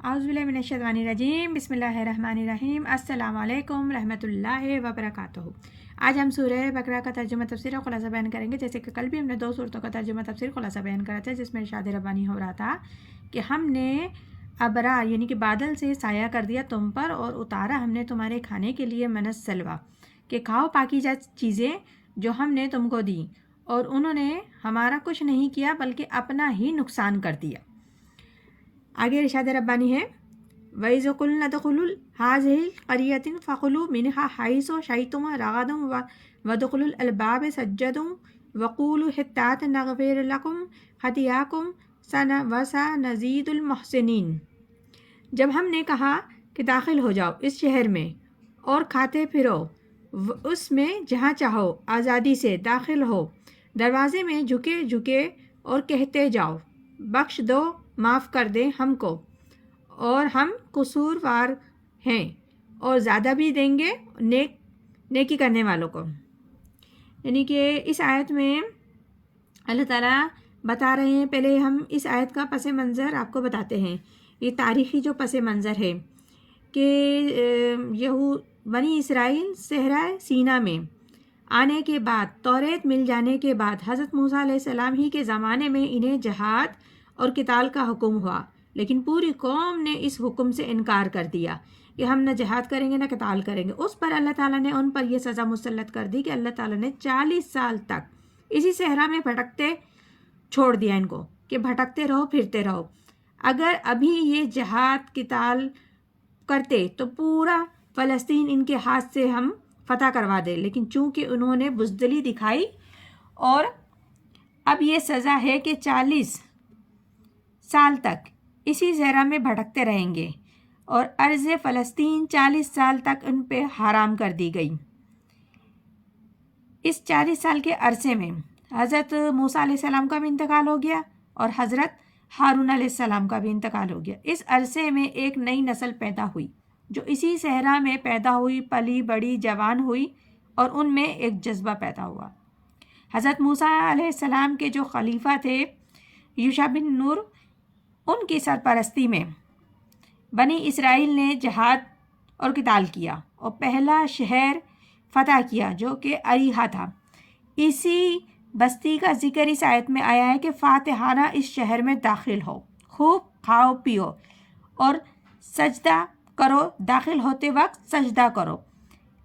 اعوذ باللہ من الشیطان الرجیم بسم اللہ الرحمن الرحیم السلام علیکم رحمۃ اللہ وبرکاتہ۔ آج ہم سورہ بقرہ کا ترجمہ تفسیر اور خلاصہ بیان کریں گے۔ جیسے کہ کل بھی ہم نے 2 صورتوں کا ترجمہ تفسیر خلاصہ بیان کرا تھا، جس میں ارشاد ربانی ہو رہا تھا کہ ہم نے ابرا یعنی کہ بادل سے سایہ کر دیا تم پر، اور اتارا ہم نے تمہارے کھانے کے لیے من السلویٰ کہ کھاؤ پاکیزہ چیزیں جو ہم نے تم کو دی، اور انہوں نے ہمارا کچھ نہیں کیا بلکہ اپنا ہی نقصان کر دیا۔ آگے ارشاد ربانی ہے وَإِذْ قُلْنَا ادْخُلُوا هَٰذِهِ الْقَرْيَةَ فَكُلُوا مِنْهَا حَيْثُ شِئْتُمْ رَغَدًا وَادْخُلُوا الْبَابَ سُجَّدًا وَقُولُوا حِطَّةٌ نَغْفِرْ لَكُمْ خَطِيئَاتِكُمْ وَسَنَزِيدُ الْمُحْسِنِينَ۔ جب ہم نے کہا کہ داخل ہو جاؤ اس شہر میں اور کھاتے پھرو اس میں جہاں چاہو، آزادی سے داخل ہو، دروازے میں جھکے جھکے اور کہتے جاؤ بخش دو، معاف کر دیں ہم کو، اور ہم قصوروار ہیں، اور زیادہ بھی دیں گے نیکی کرنے والوں کو۔ یعنی کہ اس آیت میں اللہ تعالیٰ بتا رہے ہیں، پہلے ہم اس آیت کا پس منظر آپ کو بتاتے ہیں۔ یہ تاریخی جو پس منظر ہے کہ بنی اسرائیل صحرا سینا میں آنے کے بعد، توریت مل جانے کے بعد، حضرت موسیٰ علیہ السلام ہی کے زمانے میں انہیں جہاد اور قتال کا حکم ہوا، لیکن پوری قوم نے اس حکم سے انکار کر دیا کہ ہم نہ جہاد کریں گے نہ قتال کریں گے۔ اس پر اللہ تعالیٰ نے ان پر یہ سزا مسلط کر دی کہ اللہ تعالیٰ نے 40 سال تک اسی صحرا میں بھٹکتے چھوڑ دیا ان کو کہ بھٹکتے رہو، پھرتے رہو۔ اگر ابھی یہ جہاد قتال کرتے تو پورا فلسطین ان کے ہاتھ سے ہم فتح کروا دے، لیکن چونکہ انہوں نے بزدلی دکھائی، اور اب یہ سزا ہے کہ 40 سال تک اسی صحرا میں بھٹکتے رہیں گے، اور ارض فلسطین 40 سال تک ان پہ حرام کر دی گئی۔ اس 40 سال کے عرصے میں حضرت موسیٰ علیہ السلام کا بھی انتقال ہو گیا، اور حضرت ہارون علیہ السلام کا بھی انتقال ہو گیا۔ اس عرصے میں ایک نئی نسل پیدا ہوئی جو اسی صحرا میں پیدا ہوئی، پلی بڑی، جوان ہوئی، اور ان میں ایک جذبہ پیدا ہوا۔ حضرت موسیٰ علیہ السلام کے جو خلیفہ تھے یوشع بن نون، ان کی سرپرستی میں بنی اسرائیل نے جہاد اور قتال کیا، اور پہلا شہر فتح کیا جو کہ اریحا تھا۔ اسی بستی کا ذکر اس آیت میں آیا ہے کہ فاتحانہ اس شہر میں داخل ہو، خوب کھاؤ پیو اور سجدہ کرو، داخل ہوتے وقت سجدہ کرو،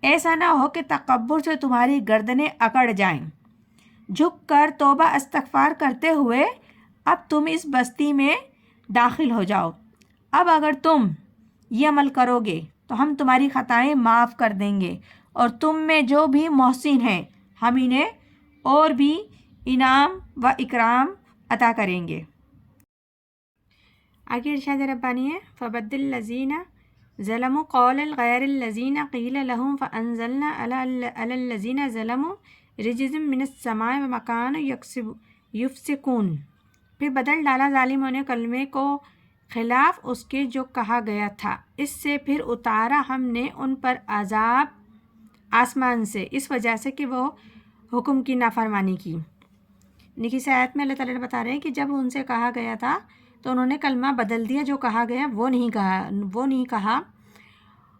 ایسا نہ ہو کہ تکبر سے تمہاری گردنیں اکڑ جائیں۔ جھک کر توبہ استغفار کرتے ہوئے اب تم اس بستی میں داخل ہو جاؤ۔ اب اگر تم یہ عمل کرو گے تو ہم تمہاری خطائیں معاف کر دیں گے، اور تم میں جو بھی محسن ہیں ہم انہیں اور بھی انعام و اکرام عطا کریں گے۔ آگے ارشاد ربانی ہے فَبَدَّلَ الَّذِينَ ظَلَمُوا قَوْلًا غَيْرَ الَّذِينَ قِيلَ لَهُمْ فَأَنزَلْنَا عَلَى الَّذِينَ ظَلَمُوا رِجْزًا مِّنَ السَّمَاءِ وَمَا كَانُوا يُفْسِقُونَ۔ پھر بدل ڈالا ظالموں نے کلمے کو خلاف اس کے جو کہا گیا تھا، اس سے پھر اتارا ہم نے ان پر عذاب آسمان سے، اس وجہ سے کہ وہ حکم کی نافرمانی کی۔ اس آیت میں اللہ تعالیٰ نے بتا رہے ہیں کہ جب ان سے کہا گیا تھا تو انہوں نے کلمہ بدل دیا، جو کہا گیا وہ نہیں کہا،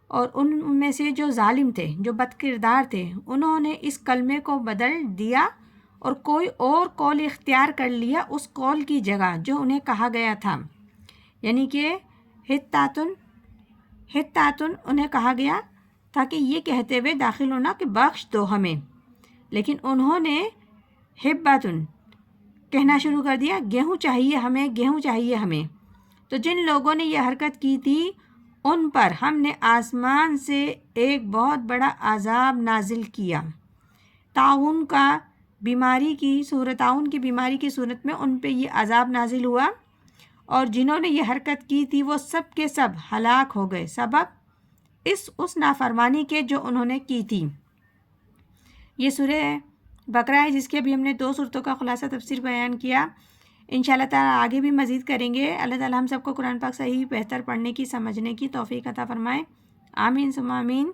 اور ان میں سے جو ظالم تھے، جو بد کردار تھے، انہوں نے اس کلمے کو بدل دیا اور کوئی اور قول اختیار کر لیا اس قول کی جگہ جو انہیں کہا گیا تھا۔ یعنی کہ حطاتن انہیں کہا گیا تھا کہ یہ کہتے ہوئے داخل ہونا کہ بخش دو ہمیں، لیکن انہوں نے حباتن کہنا شروع کر دیا گیہوں چاہیے ہمیں۔ تو جن لوگوں نے یہ حرکت کی تھی ان پر ہم نے آسمان سے ایک بہت بڑا عذاب نازل کیا، طاعون کی بیماری کی صورت میں ان پہ یہ عذاب نازل ہوا، اور جنہوں نے یہ حرکت کی تھی وہ سب کے سب ہلاک ہو گئے، سبب اس نافرمانی کے جو انہوں نے کی تھی۔ یہ سورہ بقرہ ہے جس کے ابھی ہم نے 2 صورتوں کا خلاصہ تفسیر بیان کیا۔ انشاءاللہ تعالیٰ آگے بھی مزید کریں گے۔ اللہ تعالیٰ ہم سب کو قرآن پاک صحیح بہتر پڑھنے کی، سمجھنے کی توفیق عطا فرمائے۔ آمین ثم آمین۔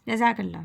جزاک اللہ۔